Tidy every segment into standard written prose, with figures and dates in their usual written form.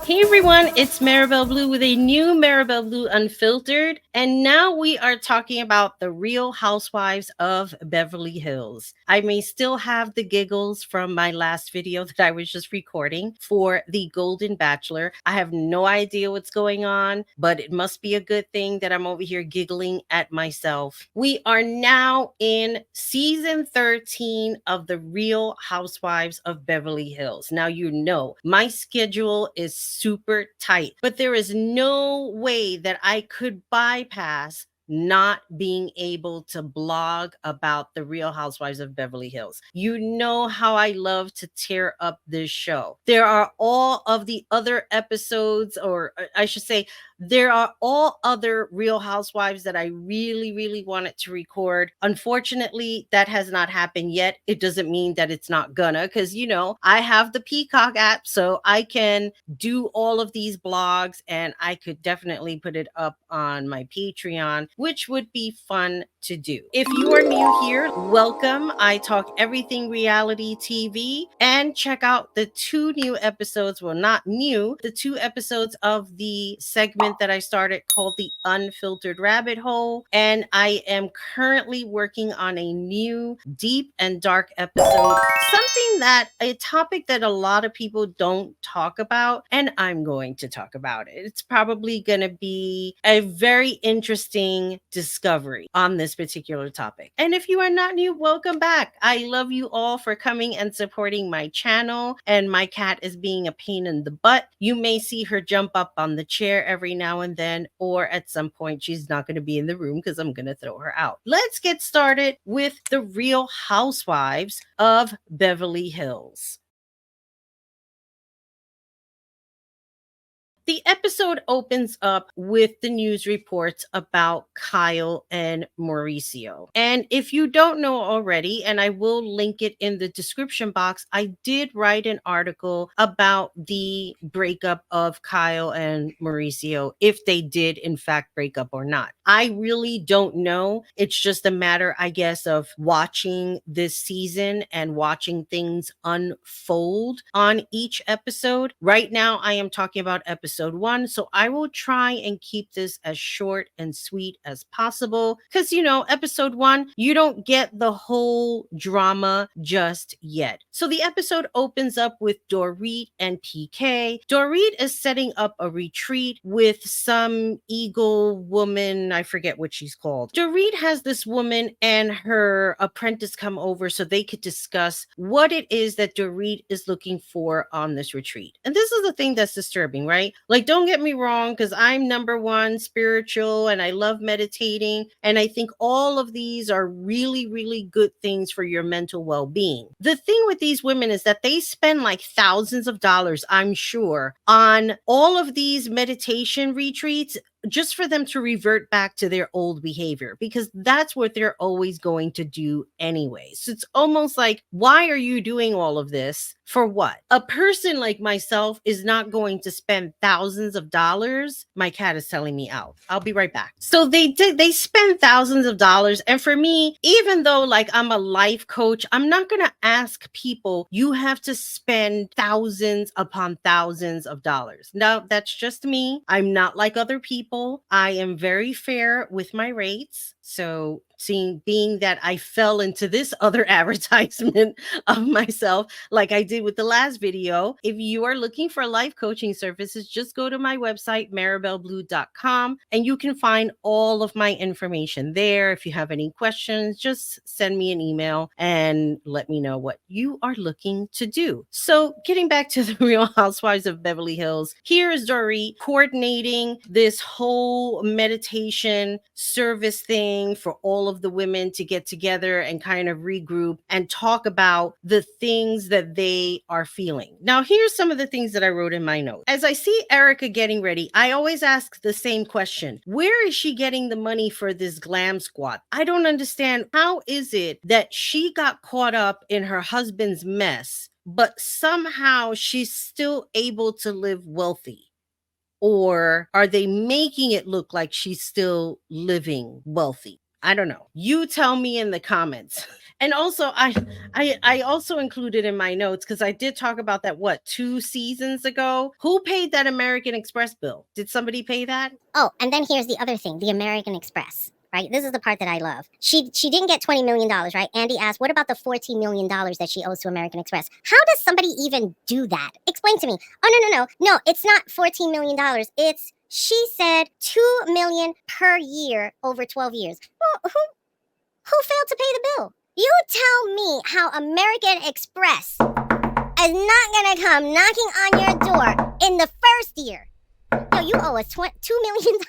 Hey everyone, it's Maribel Blue with a new Maribel Blue Unfiltered, and now we are talking about the Real Housewives of Beverly Hills. I may still have the giggles from my last video that I was just recording for the Golden Bachelor. I have no idea what's going on, but it must be a good thing that I'm over here giggling at myself. We are now in season 13 of the Real Housewives of Beverly Hills. Now, you know, my schedule is super tight, but there is no way that I could bypass not being able to blog about the Real Housewives of Beverly Hills. You know how I love to tear up this show. There are all of the other episodes, or I should say, there are all other Real Housewives that I really, really wanted to record. Unfortunately, that has not happened yet. It doesn't mean that it's not gonna, because, you know, I have the Peacock app, so I can do all of these blogs and I could definitely put it up on my Patreon, which would be fun to do. If you are new here, welcome. I talk everything reality TV, and check out the two new episodes. Well, not new, the two episodes of the segment that I started called the Unfiltered Rabbit Hole. And I am currently working on a new deep and dark episode, a topic that a lot of people don't talk about, and I'm going to talk about it. It's probably going to be a very interesting discovery on this particular topic. And if you are not new, welcome back. I love you all for coming and supporting my channel. And my cat is being a pain in the butt. You may see her jump up on the chair every now and then, or at some point she's not going to be in the room because I'm going to throw her out. Let's get started with the Real Housewives of Beverly Hills. The episode opens up with the news reports about Kyle and Mauricio. And if you don't know already, and I will link it in the description box, I did write an article about the breakup of Kyle and Mauricio, if they did in fact break up or not. I really don't know. It's just a matter, I guess, of watching this season and watching things unfold on each episode. Right now, I am talking about episode 1, so I will try and keep this as short and sweet as possible because, you know, episode 1, you don't get the whole drama just yet. So the episode opens up with Dorit and PK. Dorit is setting up a retreat with some eagle woman. I forget what she's called. Dorit has this woman and her apprentice come over so they could discuss what it is that Dorit is looking for on this retreat. And this is the thing that's disturbing, right? Like, don't get me wrong, because I'm number one spiritual and I love meditating. And I think all of these are really, really good things for your mental well-being. The thing with these women is that they spend like thousands of dollars, I'm sure, on all of these meditation retreats just for them to revert back to their old behavior, because that's what they're always going to do anyway. So it's almost like, why are you doing all of this? For what? A person like myself is not going to spend thousands of dollars. My cat is telling me out. I'll be right back. So they spend thousands of dollars. And for me, even though like I'm a life coach, I'm not going to ask people, you have to spend thousands upon thousands of dollars. No, that's just me. I'm not like other people. I am very fair with my rates. So being that I fell into this other advertisement of myself, like I did with the last video, if you are looking for life coaching services, just go to my website, maribelblue.com, and you can find all of my information there. If you have any questions, just send me an email and let me know what you are looking to do. So getting back to the Real Housewives of Beverly Hills, here is Dorit coordinating this whole meditation service thing for all of the women to get together and kind of regroup and talk about the things that they are feeling. Now, here's some of the things that I wrote in my notes. As I see Erica getting ready, I always ask the same question. Where is she getting the money for this glam squad? I don't understand. How is it that she got caught up in her husband's mess, but somehow she's still able to live wealthy? Or are they making it look like she's still living wealthy? I don't know. You tell me in the comments. And also, I also included in my notes because I did talk about that, what, 2 seasons ago. Who paid that American Express bill? Did somebody pay that? Oh, and then here's the other thing, the American Express. Right? This is the part that I love. She didn't get $20 million, right? Andy asked, what about the $14 million that she owes to American Express? How does somebody even do that? Explain to me. Oh, no. No, it's not $14 million. It's, she said, $2 million per year over 12 years. Well, who failed to pay the bill? You tell me how American Express is not gonna come knocking on your door in the first year. Yo, you owe us $2 million.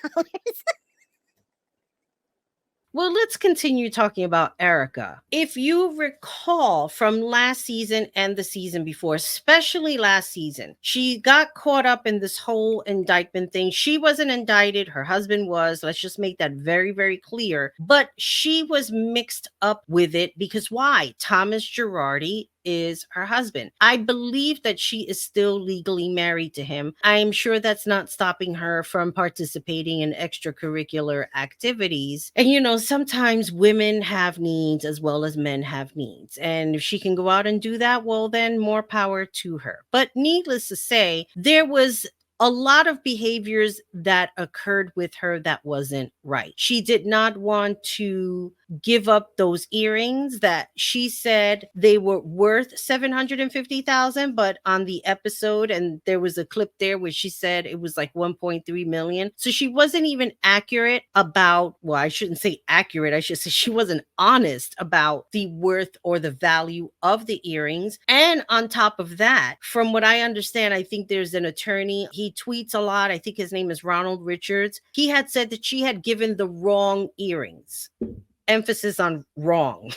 Well, let's continue talking about Erica. If you recall from last season and the season before, especially last season, she got caught up in this whole indictment thing. She wasn't indicted, her husband was. Let's just make that very, very clear. But she was mixed up with it because why? Thomas Girardi is her husband. I believe that she is still legally married to him. I'm sure that's not stopping her from participating in extracurricular activities. And sometimes women have needs as well as men have needs. And if she can go out and do that, well, then more power to her. But needless to say, there was a lot of behaviors that occurred with her that wasn't right. She did not want to give up those earrings that she said they were worth 750,000, but on the episode, and there was a clip there where she said it was like 1.3 million. So she wasn't even accurate about, well, I shouldn't say accurate, I should say she wasn't honest about the worth or the value of the earrings. And on top of that, from what I understand, I think there's an attorney, he tweets a lot, I think his name is Ronald Richards. He had said that she had given the wrong earrings. Emphasis on wrong.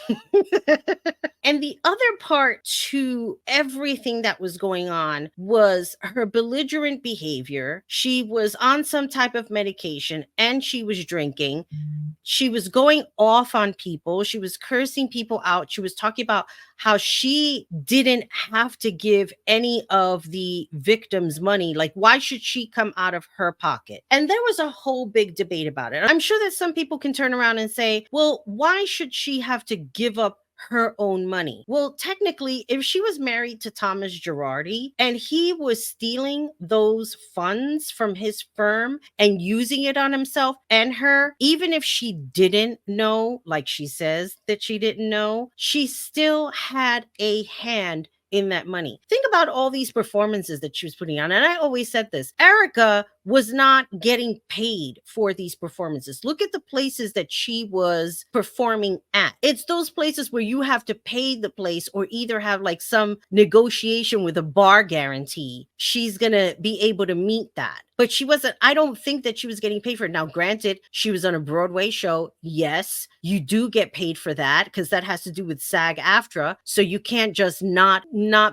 And the other part to everything that was going on was her belligerent behavior. She was on some type of medication and she was drinking. She was going off on people. She was cursing people out. She was talking about how she didn't have to give any of the victims money. Like, why should she come out of her pocket? And there was a whole big debate about it. I'm sure that some people can turn around and say, well, why should she have to give up her own money? Well, technically, if she was married to Thomas Girardi and he was stealing those funds from his firm and using it on himself and her, even if she didn't know, like she says that she didn't know, she still had a hand in that money. Think about all these performances that she was putting on. And I always said this, Erica was not getting paid for these performances. Look at the places that she was performing at. It's those places where you have to pay the place or either have like some negotiation with a bar guarantee. She's going to be able to meet that. But she wasn't, I don't think that she was getting paid for it. Now, granted, she was on a Broadway show. Yes, you do get paid for that because that has to do with SAG-AFTRA. So you can't just not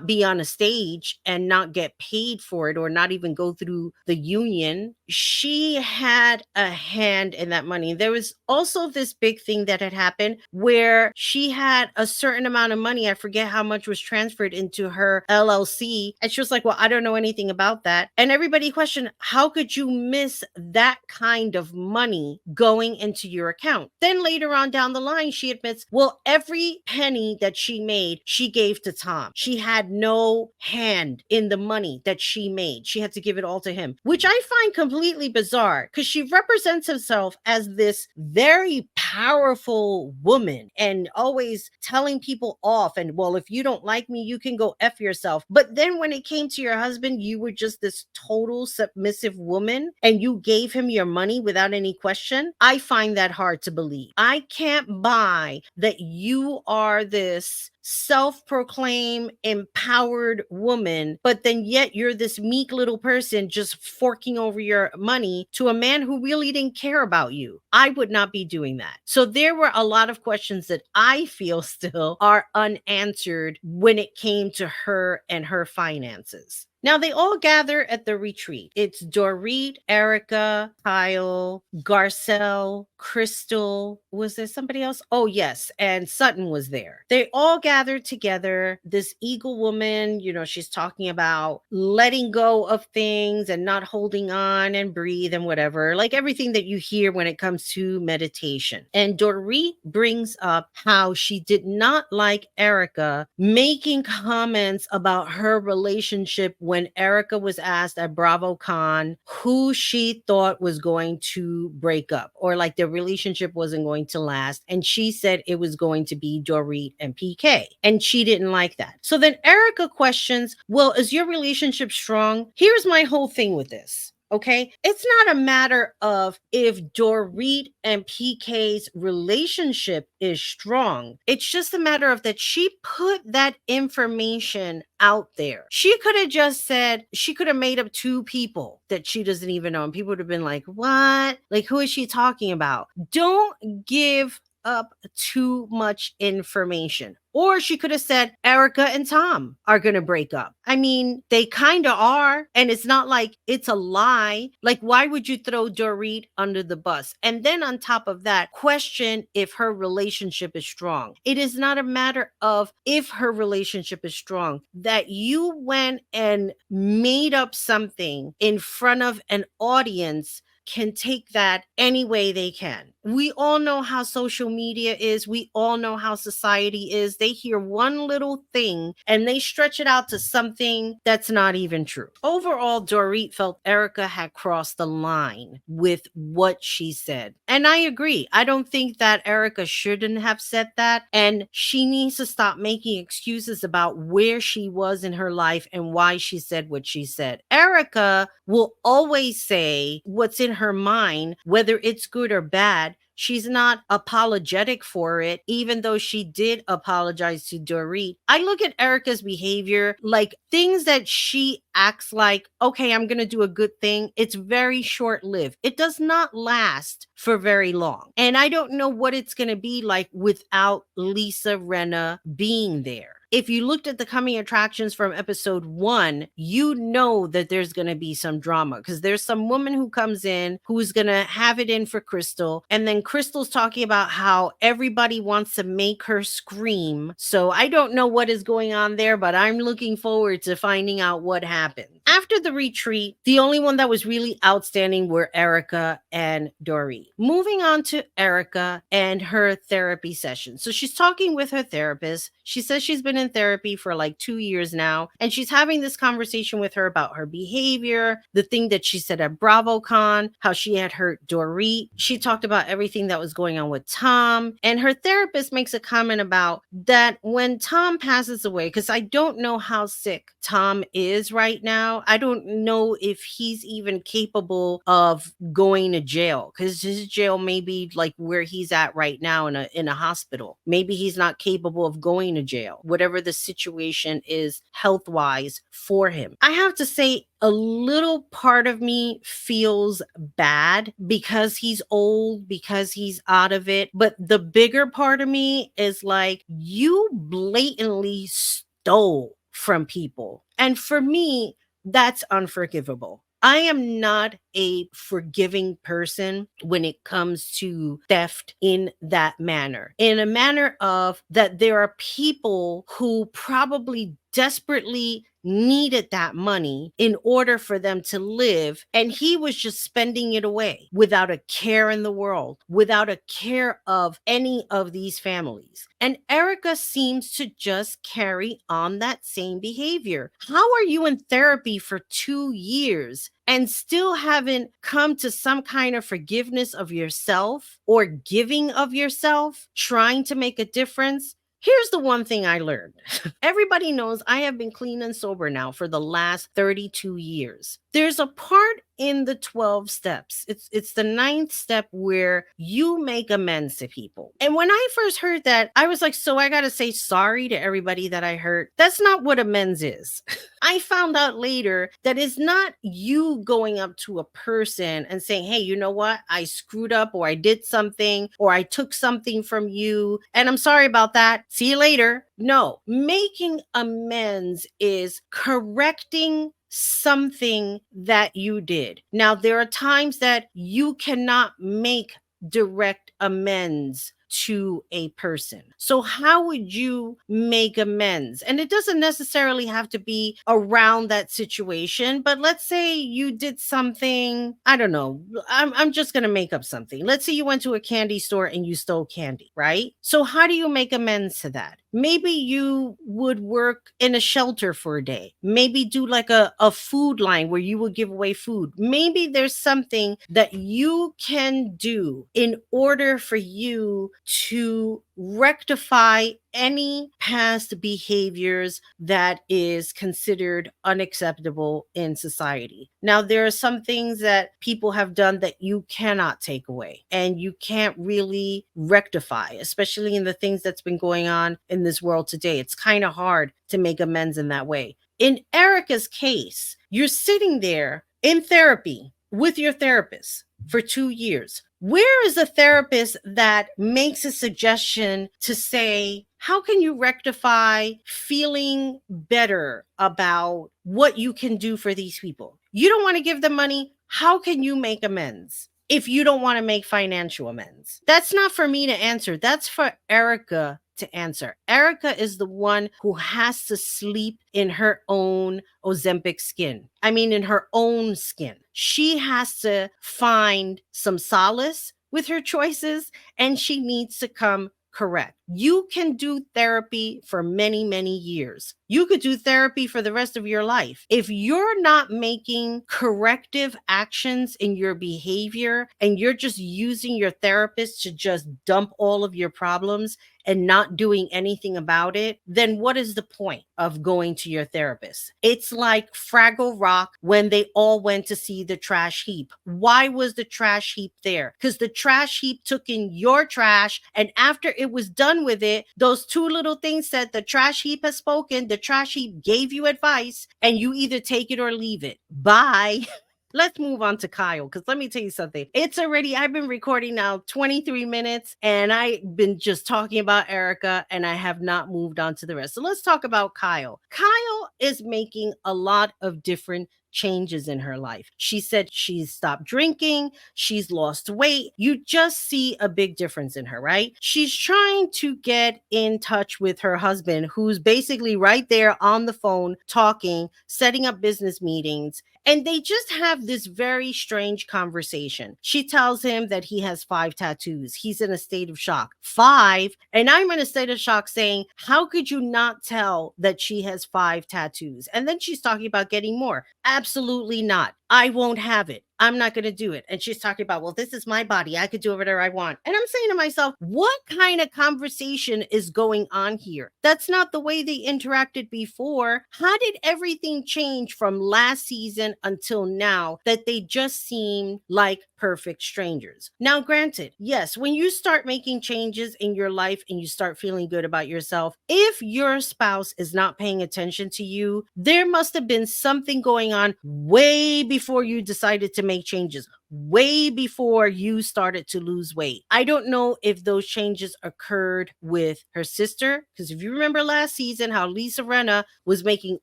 be on a stage and not get paid for it or not even go through the union. She had a hand in that money. There was also this big thing that had happened where she had a certain amount of money. I forget how much was transferred into her LLC. And she was like, well, I don't know anything about that. And everybody questioned, how could you miss that kind of money going into your account? Then later on down the line, she admits, well, every penny that she made, she gave to Tom. She had no hand in the money that she made. She had to give it all to him, which I find completely bizarre because she represents herself as this very powerful woman and always telling people off. And well, if you don't like me, you can go F yourself. But then when it came to your husband, you were just this total submissive woman and you gave him your money without any question. I find that hard to believe. I can't buy that you are this self-proclaimed empowered woman, but then yet you're this meek little person just forking over your money to a man who really didn't care about you. I would not be doing that. So there were a lot of questions that I feel still are unanswered when it came to her and her finances. Now they all gather at the retreat. It's Dorit, Erica, Kyle, Garcelle, Crystal. Was there somebody else? Oh, yes. And Sutton was there. They all gathered together. This eagle woman, she's talking about letting go of things and not holding on and breathe and whatever, like everything that you hear when it comes to meditation. And Dorit brings up how she did not like Erica making comments about her relationship when Erica was asked at BravoCon who she thought was going to break up, or like their relationship wasn't going to last. And she said it was going to be Dorit and PK. And she didn't like that. So then Erica questions, well, is your relationship strong? Here's my whole thing with this. Okay. It's not a matter of if Dorit and PK's relationship is strong. It's just a matter of that she put that information out there. She could have just said, she could have made up two people that she doesn't even know. And people would have been like, what? Like, who is she talking about? Don't give up too much information. Or she could have said Erica and Tom are going to break up. I mean, they kind of are. And it's not like it's a lie. Like, why would you throw Dorit under the bus? And then on top of that, question if her relationship is strong. It is not a matter of if her relationship is strong, that you went and made up something in front of an audience can take that any way they can. We all know how social media is. We all know how society is. They hear one little thing and they stretch it out to something that's not even true. Overall, Dorit felt Erica had crossed the line with what she said. And I agree. I don't think that Erica shouldn't have said that. And she needs to stop making excuses about where she was in her life and why she said what she said. Erica will always say what's in her mind, whether it's good or bad. She's not apologetic for it, even though she did apologize to Dorit. I look at Erica's behavior like things that she acts like, okay, I'm going to do a good thing. It's very short-lived. It does not last for very long. And I don't know what it's going to be like without Lisa Rinna being there. If you looked at the coming attractions from episode 1, you know that there's going to be some drama because there's some woman who comes in who's going to have it in for Crystal. And then Crystal's talking about how everybody wants to make her scream. So I don't know what is going on there, but I'm looking forward to finding out what happened. After the retreat, the only one that was really outstanding were Erica and Dorit. Moving on to Erica and her therapy session. So she's talking with her therapist. She says she's been in therapy for like 2 years now, and she's having this conversation with her about her behavior, the thing that she said at BravoCon, how she had hurt Dorit. She talked about everything that was going on with Tom, and her therapist makes a comment about that when Tom passes away, because I don't know how sick Tom is right now. I don't know if he's even capable of going to jail, because his jail may be like where he's at right now in a hospital. Maybe he's not capable of going to jail, whatever the situation is health-wise for him. I have to say, a little part of me feels bad because he's old, because he's out of it. But the bigger part of me is like, you blatantly stole from people. And for me, that's unforgivable. I am not a forgiving person when it comes to theft in that manner. In a manner of that there are people who probably desperately needed that money in order for them to live, and he was just spending it away without a care in the world, without a care of any of these families. And Erica seems to just carry on that same behavior. How are you in therapy for 2 years and still haven't come to some kind of forgiveness of yourself or giving of yourself, trying to make a difference? Here's the one thing I learned. Everybody knows I have been clean and sober now for the last 32 years. There's a part in the 12 steps. It's the 9th step where you make amends to people. And when I first heard that, I was like, so I got to say sorry to everybody that I hurt. That's not what amends is. I found out later that it's not you going up to a person and saying, hey, you know what? I screwed up, or I did something, or I took something from you, and I'm sorry about that. See you later. No, making amends is correcting something that you did. Now, there are times that you cannot make direct amends to a person. So how would you make amends? And it doesn't necessarily have to be around that situation, but let's say you did something, I don't know, I'm just going to make up something. Let's say you went to a candy store and you stole candy, right? So how do you make amends to that? Maybe you would work in a shelter for a day. Maybe do like a food line where you would give away food. Maybe there's something that you can do in order for you to rectify any past behaviors that is considered unacceptable in society. Now, there are some things that people have done that you cannot take away and you can't really rectify, especially in the things that's been going on in this world today. It's kind of hard to make amends in that way. In Erica's case, you're sitting there in therapy with your therapist for 2 years. Where is a therapist that makes a suggestion to say, how can you rectify feeling better about what you can do for these people? You don't want to give them money. How can you make amends if you don't want to make financial amends? That's not for me to answer. That's for Erica to answer. Erica is the one who has to sleep in her own Ozempic skin. I mean, in her own skin. She has to find some solace with her choices, and she needs to come correct. You can do therapy for many, many years. You could do therapy for the rest of your life. If you're not making corrective actions in your behavior and you're just using your therapist to just dump all of your problems and not doing anything about it, then what is the point of going to your therapist? It's like Fraggle Rock when they all went to see the trash heap. Why was the trash heap there? Because the trash heap took in your trash, and after it was done with it, those two little things said, the trash heap has spoken, the trash heap gave you advice, and you either take it or leave it. Bye. Let's move on to Kyle, because let me tell you something. I've been recording now 23 minutes and I've been just talking about Erica and I have not moved on to the rest. So let's talk about Kyle. Kyle is making a lot of different changes in her life. She said she's stopped drinking, she's lost weight. You just see a big difference in her, right? She's trying to get in touch with her husband, who's basically right there on the phone talking, setting up business meetings. And they just have this very strange conversation. She tells him that he has 5 tattoos. He's in a state of shock. 5? And I'm in a state of shock saying, how could you not tell that she has 5 tattoos? And then she's talking about getting more. Absolutely not. I won't have it. I'm not going to do it. And she's talking about, well, this is my body. I could do whatever I want. And I'm saying to myself, what kind of conversation is going on here? That's not the way they interacted before. How did everything change from last season until now that they just seem like perfect strangers? Now, granted, yes, when you start making changes in your life and you start feeling good about yourself, if your spouse is not paying attention to you, there must have been something going on way before you decided to make changes, way before you started to lose weight. I don't know if those changes occurred with her sister, because if you remember last season how Lisa Renna was making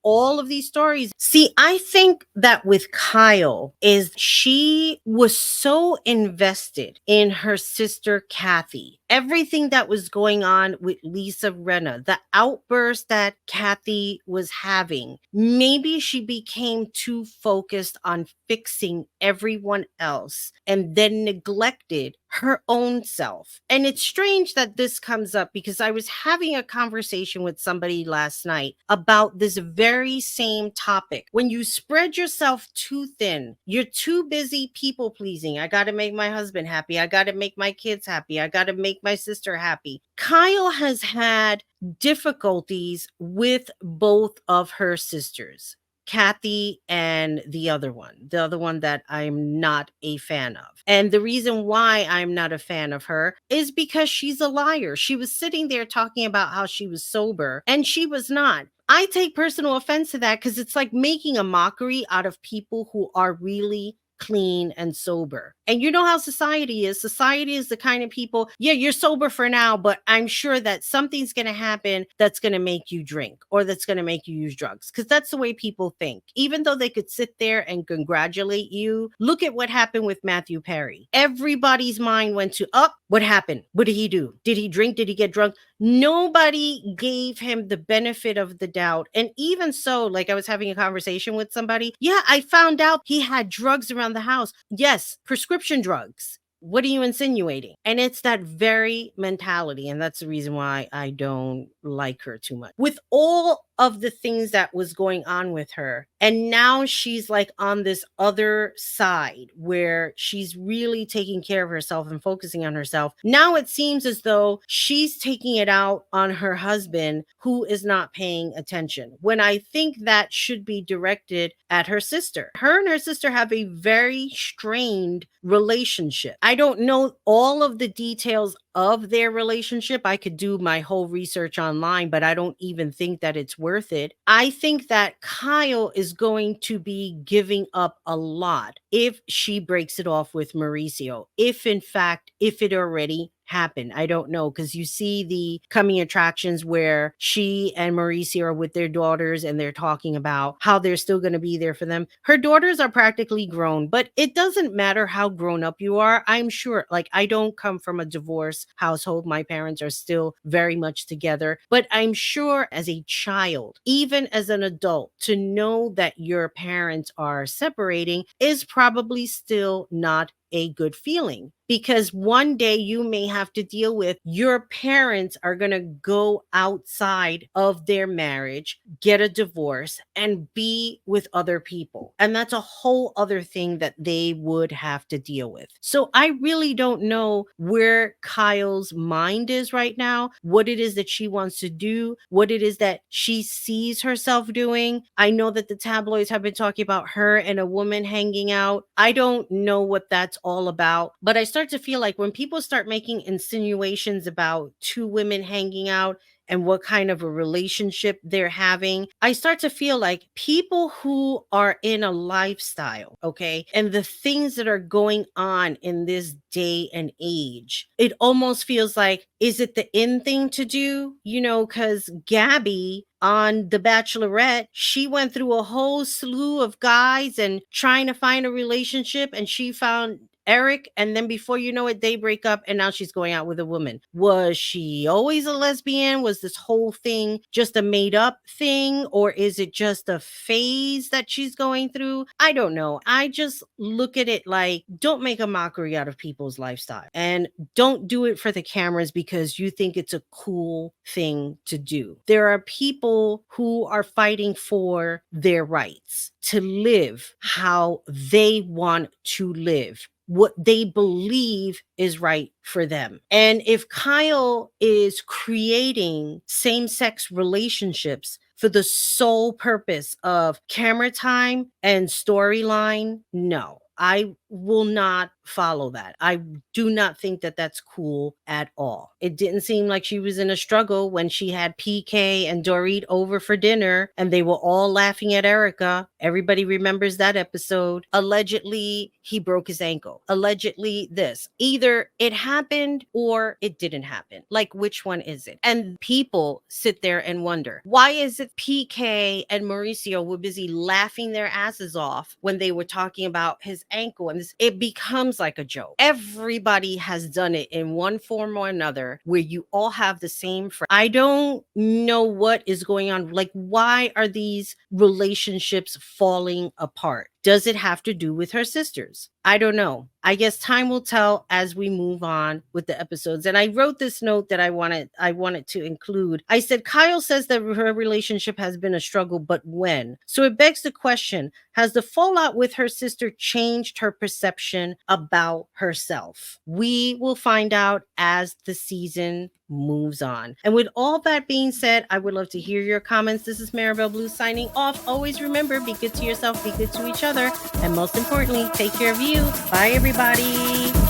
all of these stories. See, I think that with Kyle is she was so invested in her sister Kathy. Everything that was going on with Lisa Renna, the outburst that Kathy was having, maybe she became too focused on fixing everyone else and then neglected her own self. And it's strange that this comes up because I was having a conversation with somebody last night about this very same topic. When you spread yourself too thin, you're too busy people pleasing. I got to make my husband happy. I got to make my kids happy. I got to make my sister happy. Kyle has had difficulties with both of her sisters, Kathy and the other one that I'm not a fan of. And the reason why I'm not a fan of her is because she's a liar. She was sitting there talking about how she was sober and she was not. I take personal offense to that because it's like making a mockery out of people who are really clean and sober. And you know how society is. Society is the kind of people, yeah, you're sober for now, but I'm sure that something's going to happen that's going to make you drink or that's going to make you use drugs. Because that's the way people think. Even though they could sit there and congratulate you, look at what happened with Matthew Perry. Everybody's mind went to, oh, what happened? What did he do? Did he drink? Did he get drunk? Nobody gave him the benefit of the doubt. And even so, like I was having a conversation with somebody. Yeah, I found out he had drugs around the house. Yes, prescription drugs. What are you insinuating? And it's that very mentality. And that's the reason why I don't like her too much. With all of the things that was going on with her, and now she's like on this other side where she's really taking care of herself and focusing on herself. Now it seems as though she's taking it out on her husband, who is not paying attention, when I think that should be directed at her sister. Her and her sister have a very strained relationship. I don't know all of the details of their relationship. I could do my whole research online, but I don't even think that it's worth it. I think that Kyle is going to be giving up a lot if she breaks it off with Mauricio. If it already happened. I don't know, because you see the coming attractions where she and Mauricio are with their daughters and they're talking about how they're still going to be there for them. Her daughters are practically grown, but it doesn't matter how grown up you are. I'm sure, like, I don't come from a divorce household. My parents are still very much together, but I'm sure as a child, even as an adult, to know that your parents are separating is probably still not a good feeling, because one day you may have to deal with your parents are going to go outside of their marriage, get a divorce, and be with other people. And that's a whole other thing that they would have to deal with. So I really don't know where Kyle's mind is right now, what it is that she wants to do, what it is that she sees herself doing. I know that the tabloids have been talking about her and a woman hanging out. I don't know what that's all about, but I start to feel like when people start making insinuations about two women hanging out and what kind of a relationship they're having, I start to feel like people who are in a lifestyle, okay, and the things that are going on in this day and age, it almost feels like, is it the in thing to do? You know, because Gabby on The Bachelorette, she went through a whole slew of guys and trying to find a relationship, and she found Eric, and then before you know it, they break up, and now she's going out with a woman. Was she always a lesbian? Was this whole thing just a made up thing, or is it just a phase that she's going through? I don't know. I just look at it like, don't make a mockery out of people's lifestyle, and don't do it for the cameras because you think it's a cool thing to do. There are people who are fighting for their rights to live how they want to live, what they believe is right for them. And if Kyle is creating same-sex relationships for the sole purpose of camera time and storyline, no, I will not follow that. I do not think that that's cool at all. It didn't seem like she was in a struggle when she had PK and Dorit over for dinner and they were all laughing at Erica. Everybody remembers that episode. Allegedly, he broke his ankle. Allegedly this. Either it happened or it didn't happen. Like, which one is it? And people sit there and wonder, why is it PK and Mauricio were busy laughing their asses off when they were talking about his ankle? And this, it becomes like a joke. Everybody has done it in one form or another where you all have the same friend. I don't know what is going on. Like, why are these relationships falling apart? Does it have to do with her sisters? I don't know. I guess time will tell as we move on with the episodes. And I wrote this note that I wanted to include. I said, Kyle says that her relationship has been a struggle, but when? So it begs the question, has the fallout with her sister changed her perception about herself? We will find out as the season moves on. And with all that being said, I would love to hear your comments. This is Maribel Blue signing off. Always remember, be good to yourself, be good to each other, and most importantly, take care of you. Bye, everybody.